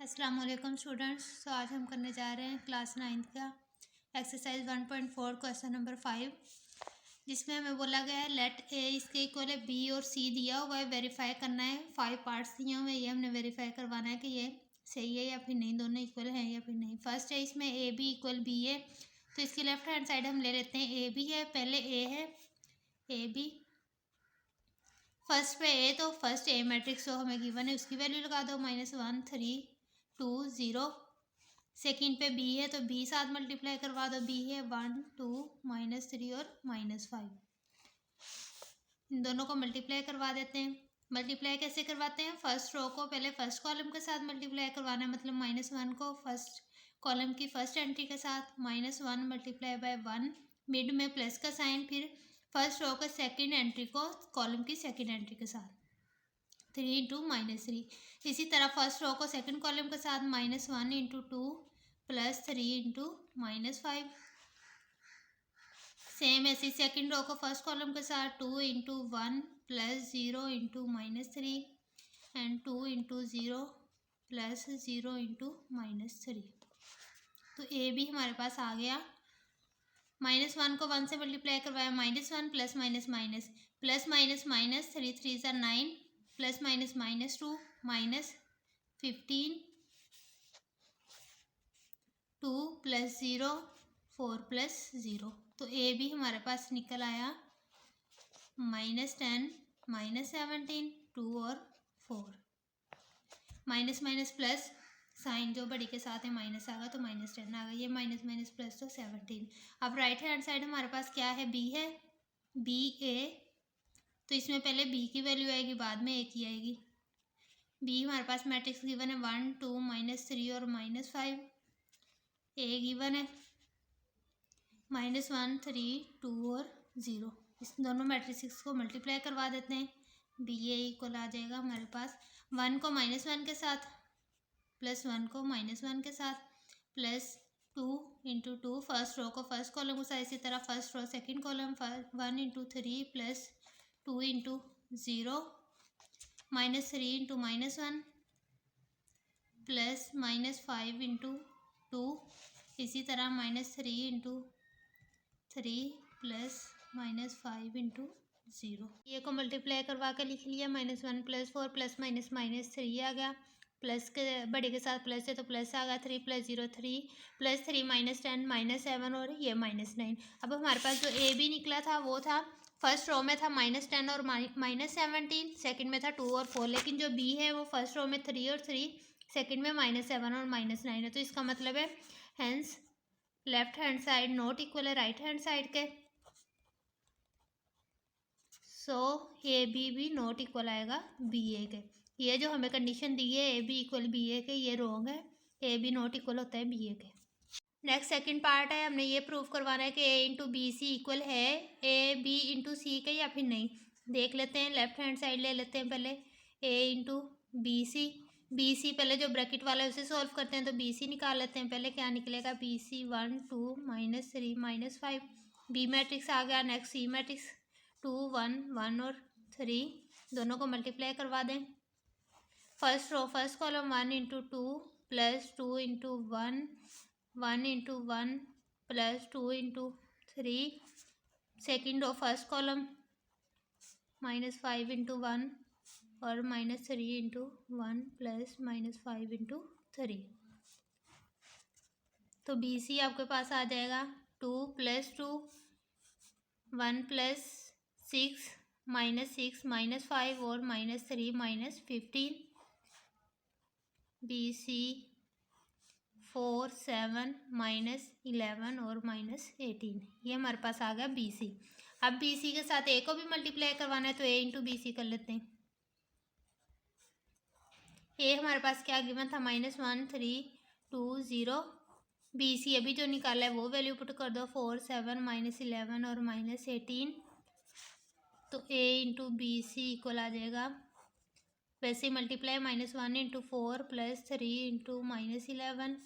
अस्सलाम वालेकुम स्टूडेंट्स। तो आज हम करने जा रहे हैं क्लास 9th का एक्सरसाइज 1.4 क्वेश्चन नंबर 5, जिसमें हमें बोला गया है लेट ए इसके इक्वल है बी और सी दिया हुआ है, वेरीफाई करना है। 5 पार्ट्स दिए हुए हैं, ये हमने वेरीफाई करवाना है कि ये सही है या फिर नहीं, दोनों इक्वल हैं या फिर नहीं। फर्स्ट है इसमें ए बी इक्वल बी है, तो इसकी लेफ्ट हैंड साइड हम ले लेते हैं ए बी है। पहले ए है ए बी, फर्स्ट पे ए तो फर्स्ट ए मैट्रिक्स जो हमें गिवन है उसकी वैल्यू लगा दो -1 3 2 0। सेकेंड पे बी है तो बी साथ मल्टीप्लाई करवा दो, बी है 1 2 -3 और -5। इन दोनों को मल्टीप्लाई करवा देते हैं। मल्टीप्लाई कैसे करवाते हैं? फर्स्ट रो को पहले फर्स्ट कॉलम के साथ मल्टीप्लाई करवाना है, मतलब -1 को फर्स्ट कॉलम की फर्स्ट एंट्री के साथ, -1 मल्टीप्लाई बाय 1, मिड में प्लस का साइन, फिर फर्स्ट रो के सेकेंड एंट्री को कॉलम की सेकेंड एंट्री के साथ 3 इंटू -3। इसी तरह फर्स्ट रो को सेकंड कॉलम के साथ -1 इंटू 2 प्लस 3 इंटू -5। सेम ऐसी सेकंड रो को फर्स्ट कॉलम के साथ 2 into 1 plus 0 into -3 and 2 into 0 plus 0 into -3। तो ए भी हमारे पास आ गया। -1 को 1 से मल्टीप्लाई करवाया, -1 plus minus minus plus minus minus 3 3 ज़ा 9 प्लस माइनस -2 -15 2 प्लस 0 4 प्लस 0। तो ए भी हमारे पास निकल आया -10 -17 2 और 4। माइनस माइनस प्लस साइन जो बड़ी के साथ है माइनस आ गया तो -10 आ गया, ये माइनस माइनस प्लस तो 17। अब राइट हैंड साइड हमारे पास क्या है? बी है, बी ए, तो इसमें पहले बी की वैल्यू आएगी बाद में ए की आएगी। बी हमारे पास मैट्रिक्स गिवन है 1 2 -3 और -5। ए गिवन है -1 3 2 और 0। इस दोनों मैट्रिक्स को मल्टीप्लाई करवा देते हैं, बी ए इक्वल आ जाएगा हमारे पास 1 को -1 के साथ प्लस 1 को -1 के साथ प्लस 2 इंटू 2 फर्स्ट रो को फर्स्ट कॉलम के साथ, इसी तरह first row second column 1 into 3 plus 2 into 0 -3 into -1 plus -5 into 2, इसी तरह -3 इंटू 3 प्लस -5 इंटू 0। ये को मल्टीप्लाई करवा कर लिख लिया, -1 प्लस 4 प्लस -3 आ गया, प्लस के बड़े के साथ प्लस है तो प्लस आ गया, 3 प्लस 0 3 प्लस 3 -10 -7 और ये -9। अब हमारे पास जो ए बी निकला था वो था फर्स्ट रो में था -10 और -17, सेकंड में था 2 और 4, लेकिन जो बी है वो फर्स्ट रो में 3 और 3, सेकंड में -7 और -9 है। तो इसका मतलब है hence left hand side not equal है राइट हैंड साइड के, सो ए बी भी नॉट इक्वल आएगा बी ए के। ये जो हमें कंडीशन दी है ए बी इक्वल बी ए के, ये रॉन्ग है, ए बी नॉट इक्वल होता है बी ए के। नेक्स्ट सेकंड पार्ट है, हमने ये प्रूव करवाना है कि ए इंटू बी सी इक्वल है ए बी इंटू सी के या फिर नहीं। देख लेते हैं, लेफ्ट हैंड साइड ले लेते हैं पहले, ए इंटू बी सी पहले जो ब्रैकेट वाला है उसे सॉल्व करते हैं, तो बी सी निकाल लेते हैं पहले, क्या निकलेगा? बी सी 1 2 -3 -5, बी मैट्रिक्स आ गया। नेक्स्ट सी मैट्रिक्स 2 1 1 और 3, दोनों को मल्टीप्लाई करवा दें। First row first column 1 into 2 plus 2 into 1 1 into 1 plus 2 into 3, second row first column -5 into 1 और -3 इंटू 1 प्लस -5 इंटू 3। तो बी सी आपके पास आ जाएगा 2 प्लस 2 1 प्लस 6 -6 -5 और -3 -15। बी सी 4 7 -11 और -18, ये हमारे पास आ गया बी सी। अब बी सी के साथ ए को भी मल्टीप्लाई करवाना है, तो ए इंटू बी सी कर लेते हैं। ए हमारे पास क्या गिवन था? -1 3 2 0। बी सी अभी जो निकाला है वो वैल्यू पुट कर दो, 4 7 -11 और -18। तो ए इंटू बी सी इक्वल आ जाएगा, वैसे multiply -1 into 4 plus 3 into -11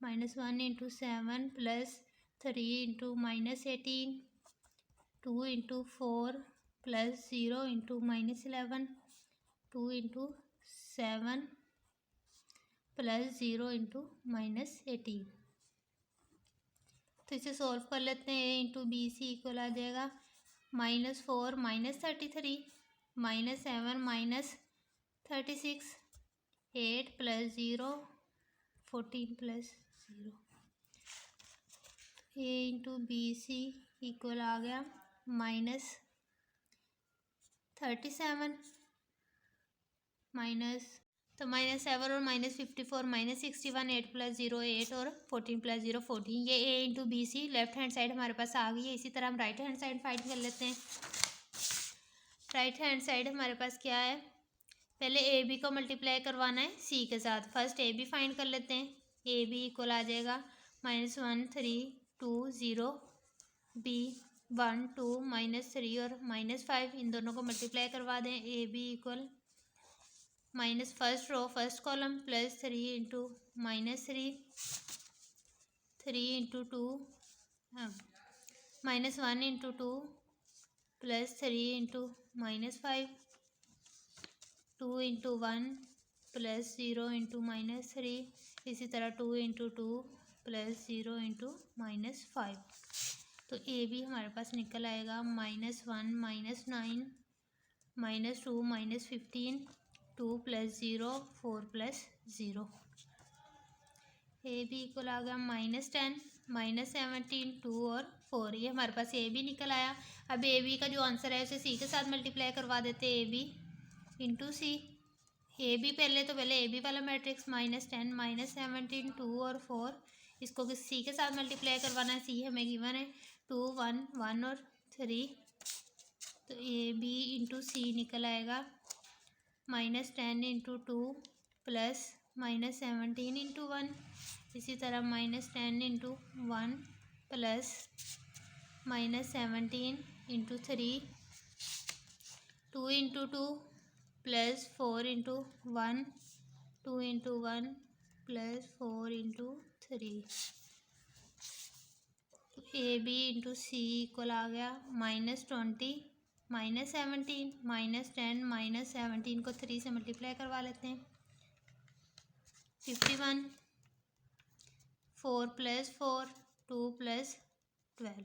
-1 into 7 plus 3 into -18 2 into 4 plus 0 into -11 2 into 7 plus 0 into -18। तो इसे सॉल्व कर लेते हैं। ए इंटू बी सी इक्वल आ जाएगा -4 -33 -7 -36 8 + 0 14 + 0। ए इंटू बी सी इक्वल आ गया -37 माइनस तो -7 और -54 -61 8 + 0 8 और 14 + 0 14। ये A into B C left hand side हमारे पास आ गई है। इसी तरह हम राइट हैंड साइड फाइंड कर लेते हैं। राइट हैंड साइड हमारे पास क्या है, पहले ए बी को मल्टीप्लाई करवाना है सी के साथ। फर्स्ट ए बी फाइंड कर लेते हैं। ए बी इक्वल आ जाएगा -1 3 2 0 बी 1 2 -3 और -5, इन दोनों को मल्टीप्लाई करवा दें। A B equal minus first row first column +3 into -3 3 into 2 -1 into 2 +3 into -5 2 into 1 +0 into -3, इसी तरह 2 इंटू 2 +0 इंटू -5। तो ए बी हमारे पास निकल आएगा -1 -9 -2 -15 2 + 0 4 + 0। ए बी इक्वल आ गया -10 -17 2 और 4। ये हमारे पास ए बी निकल आया। अब ए बी का जो आंसर है उसे सी के साथ मल्टीप्लाई करवा देते हैं। A B into C. A B पहले ए बी वाला मैट्रिक्स -10 -17 2 और 4, इसको सी के साथ मल्टीप्लाई करवाना है। सी हमें गिवन है 2 1 1 और 3। तो ए बी इंटू सी निकल आएगा -10 इंटू 2 प्लस -17 इंटू 1, इसी तरह -10 into 1 plus -17 into 3 2 into 2 plus 4 into 1 2 into 1 plus 4 into 3। A B into C equal आ गया -20 -17 -10 -17 को 3 से मल्टीप्लाई करवा लेते हैं। 51 4 + 4 2 + 12।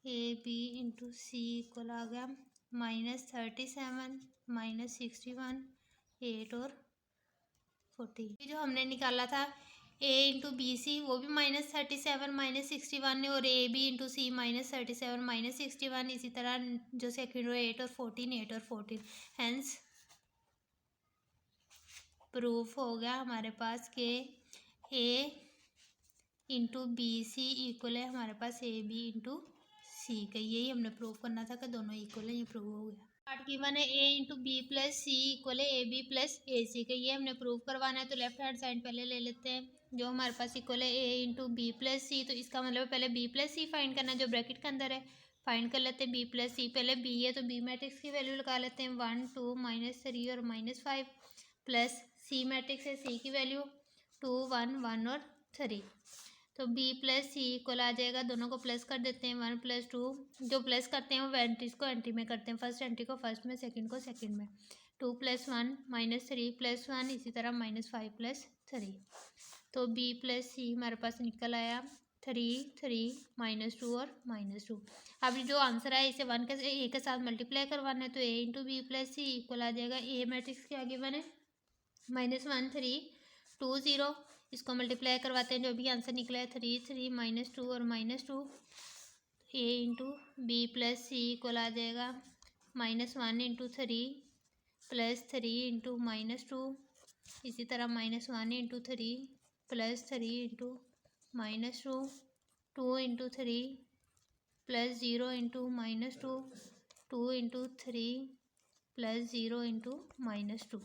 A B into C equal आ गया -37 -61 8 और 40। जो हमने निकाला था ए इंटू बी सी वो भी -37 -61 है, और ए बी इंटू सी -37 -61। इसी तरह जो सेकंड रो 8 और 14 8 और 14। हेंस प्रूफ हो गया हमारे पास कि ए इंटू बी सी इक्वल है हमारे पास ए बी इंटू सी का। यही हमने प्रूव करना था कि दोनों इक्वल है, ये प्रूव हो गया। पार्ट गिवन है ए इंटू बी प्लस सी इक्वल है ए बी प्लस ए सी का। ये हमने प्रूव करवाना है। तो लेफ्ट हैंड साइड पहले ले लेते हैं। जो हमारे पास इक्वल है ए इंटू बी प्लस सी, तो इसका मतलब पहले बी प्लस सी फाइंड करना है जो ब्रैकेट के अंदर है। फाइंड कर लेते हैं बी प्लस सी। पहले बी है तो बी मैट्रिक्स की वैल्यू लगा लेते हैं 1 2 -3 और -5, प्लस सी मैट्रिक्स है सी की वैल्यू 2 1 1 और 3। तो बी प्लस सी इक्वल आ जाएगा, दोनों को प्लस कर देते हैं 1 + 2। जो प्लस करते हैं वो एंट्रीज को एंट्री में करते हैं। फर्स्ट एंट्री को फर्स्ट में, सेकंड को सेकंड में। 2 + 1 -3 + 1, इसी तरह -5 + 3। तो बी प्लस सी हमारे पास निकल आया 3 3 -2 और -2। अब जो आंसर है इसे 1 के ए के साथ मल्टीप्लाई करवाना है। तो ए इंटू बी प्लस सी इक्वल आ जाएगा, ए मैट्रिक्स के आगे वन है -1 3 2 0। इसको मल्टीप्लाई करवाते हैं, जो भी आंसर निकला है 3 3 -2 और -2। ए इंटू बी प्लस सी इक्वल आ जाएगा -1 इंटू 3 प्लस 3 इंटू -2, इसी तरह -1 into 3 plus 3 into -2 2 into 3 plus 0 into -2 2 into 3 plus 0 into -2।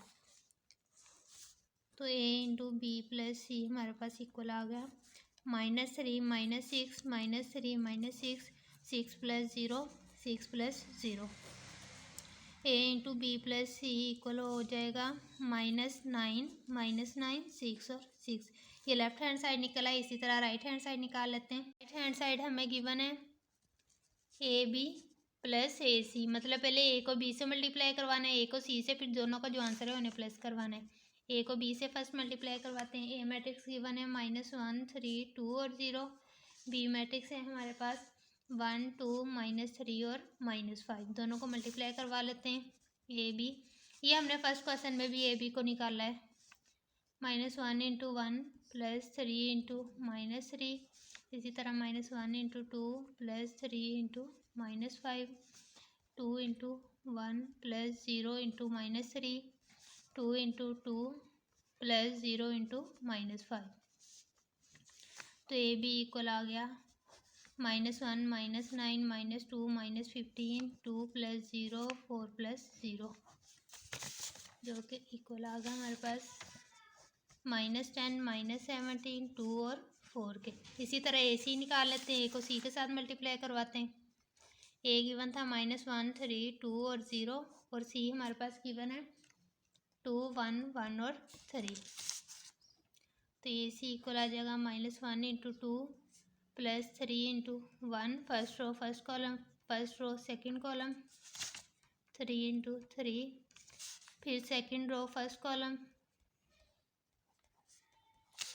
तो ए इंटू बी प्लस सी हमारे पास इक्वल आ गया -3 -6 -3 -6 6 + 0 6 + 0। ए इंटू बी प्लस सी इक्वल हो जाएगा -9 -9 6 और 6। ये लेफ्ट हैंड साइड निकला है। इसी तरह राइट हैंड साइड निकाल लेते हैं। राइट हैंड साइड हमें गिवन है ए बी प्लस ए सी, मतलब पहले ए को बी से मल्टीप्लाई करवाना है, ए को सी से, फिर दोनों का जो आंसर है उन्हें प्लस करवाना है। ए को बी से फर्स्ट मल्टीप्लाई करवाते हैं। ए मैट्रिक्स गिवन है -1 3 2 और 0। बी मैट्रिक्स है हमारे पास 1 2 -3 और -5। दोनों को मल्टीप्लाई करवा लेते हैं। ए बी, ये हमने फर्स्ट क्वेश्चन में भी ए बी को निकाला है। -1 × 1 + 3 × -3, इसी तरह -1 × 2 + 3 × -5, 2 × 1 + 0 × -3, 2 × 2 + 0 × -5। तो ए बी इक्वल आ गया -1 -9 -2 -15, 2 + 0 4 + 0, जो कि इक्वल आ गया हमारे पास -10 -17 2 और 4 के। इसी तरह ए सी निकाल लेते हैं। ए को सी के साथ मल्टीप्लाई करवाते हैं। ए गिवन था -1 3 2 और 0, और सी हमारे पास गिवन है 2 1 1 और 3। तो ए सी इक्वल आ जाएगा -1 × 2 + 3 × 1, first row first column, first row second column, 3 × 3, फिर second row first column,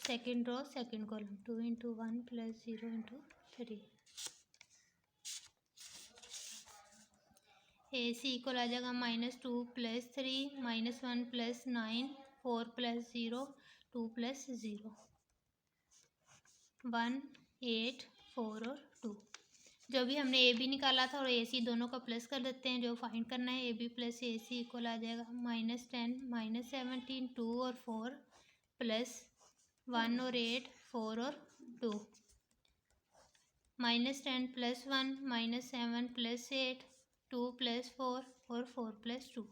second row second column, 2 × 1 + 0 × 3। A C equal आ जाएगा -2 + 3 -1 + 9 4 + 0 2 + 0 1 8 4 और 2। जो भी हमने ए बी निकाला था और ए सी दोनों का प्लस कर देते हैं। जो फाइंड करना है ए बी + ए सी इक्वल आ जाएगा -10 -17 2 और 4 + 1 और 8 4 और 2, -10 + 1 -7 + 8 2 + 4 और 4 + 2।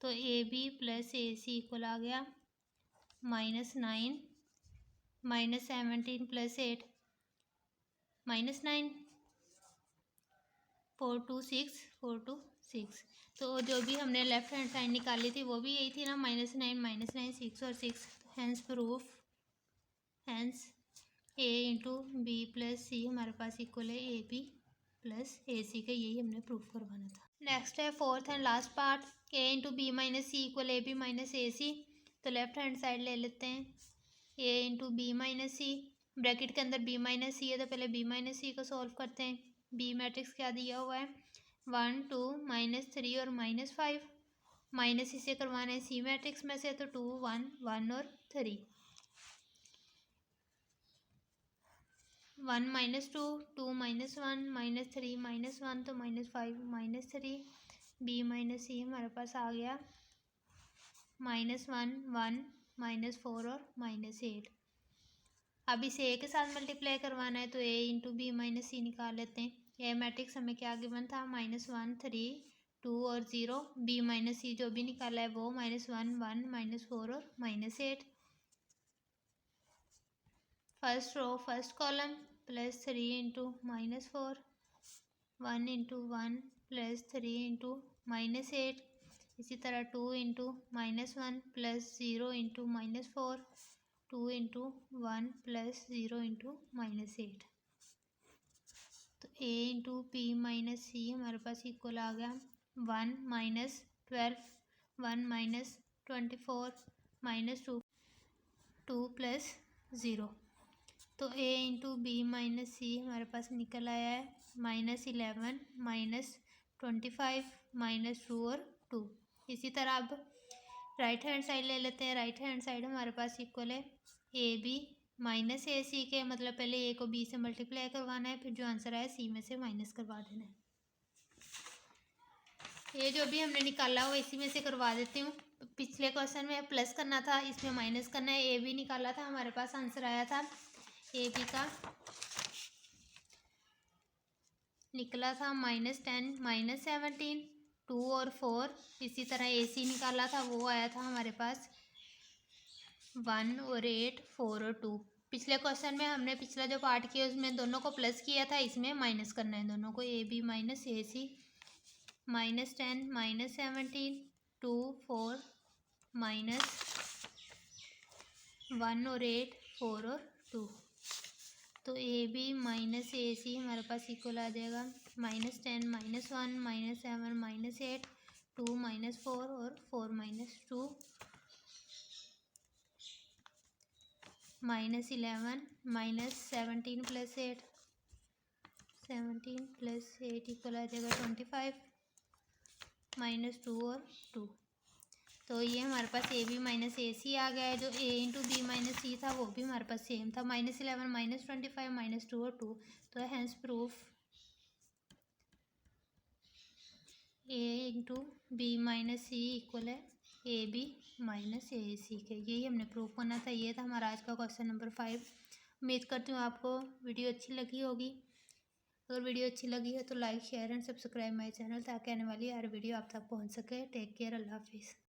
तो ए बी + ए सी इक्वल आ गया -9 -17 + 8 -9 4 2 6 4 2 6। तो जो भी हमने लेफ्ट हैंड साइड निकाली थी वो भी यही थी ना, -9 -9 6 और 6। Hence proof, hence A × B + C हमारे पास इक्वल है ए बी + ए सी का। यही हमने प्रूफ करवाना था। नेक्स्ट है fourth and last part, A × B - C equal A B - A C. तो लेफ्ट हैंड साइड ले लेते हैं। ए × बी - सी, ब्रैकेट के अंदर बी - सी है तो पहले बी - सी को सॉल्व करते हैं। बी मैट्रिक्स क्या दिया हुआ है 1 2 -3 और -5, माइनस इसे करवाना है सी मैट्रिक्स में से, तो 2 1 1 और 3, 1 -2 2 -1 -3 -1 तो -5 -3। बी - सी हमारे पास आ गया -1 1 -4 और -8। अब इसे ए के साथ मल्टीप्लाई करवाना है, तो ए × बी - सी निकाल लेते हैं। ए मैट्रिक्स हमें क्या गिवन था -1 3 2 और 0। बी - सी जो भी निकाला है वो -1 1 -4 और -8। फर्स्ट रो फर्स्ट कॉलम +3 × -4, 1 × 1 +3 × -8, इसी तरह 2 × -1 +0 × -4, 2 × 1 +0 × -8। तो ए × बी - सी हमारे पास इक्वल आ गया 1 - 12 1 - 24 -2 2 + 0। तो ए × बी - सी हमारे पास निकल आया है -11 -25 -2 और 2। इसी तरह अब राइट हैंड साइड ले लेते हैं। राइट हैंड साइड हमारे पास इक्वल है ए बी - ए सी के, मतलब पहले ए को बी से मल्टीप्लाई करवाना है, फिर जो आंसर आया सी में से माइनस करवा देना है। ये जो भी हमने निकाला हुआ इसी में से करवा देती हूँ। पिछले क्वेश्चन में प्लस करना था, इसमें माइनस करना है। ए बी निकाला था, हमारे पास आंसर आया था ए बी का निकला था -10 -17 2 और 4। इसी तरह ए सी निकाला था, वो आया था हमारे पास 1 और 8 4 और 2। पिछले क्वेश्चन में हमने पिछला जो पार्ट किया उसमें दोनों को प्लस किया था, इसमें माइनस करना है दोनों को। ए बी - ए सी -10 -17 2 4 -1 और 8 4 और 2। तो ए बी - ए सी हमारे पास इक्वल आ जाएगा -10 -1 -7 -8 2 -4 और 4 -2। -11 -17 + 8, 17 + 8 इक्वल आ जाएगा 25, -2 और 2। तो ये हमारे पास ए बी माइनस ए सी आ गया है। जो ए इंटू बी माइनस सी था वो भी हमारे पास सेम था, -11 -25 -2 और 2। तो हैंस प्रूफ ए इंटू बी माइनस सी इक्वल है ए बी माइनस ए सी के। यही हमने प्रूफ करना था। ये था हमारा आज का क्वेश्चन नंबर 5। उम्मीद करती हूँ आपको वीडियो अच्छी लगी होगी। अगर वीडियो अच्छी लगी है तो like share and subscribe my channel, ताकि आने वाली हर वीडियो आप तक पहुँच सके। टेक केयर, अल्लाह हाफिज़।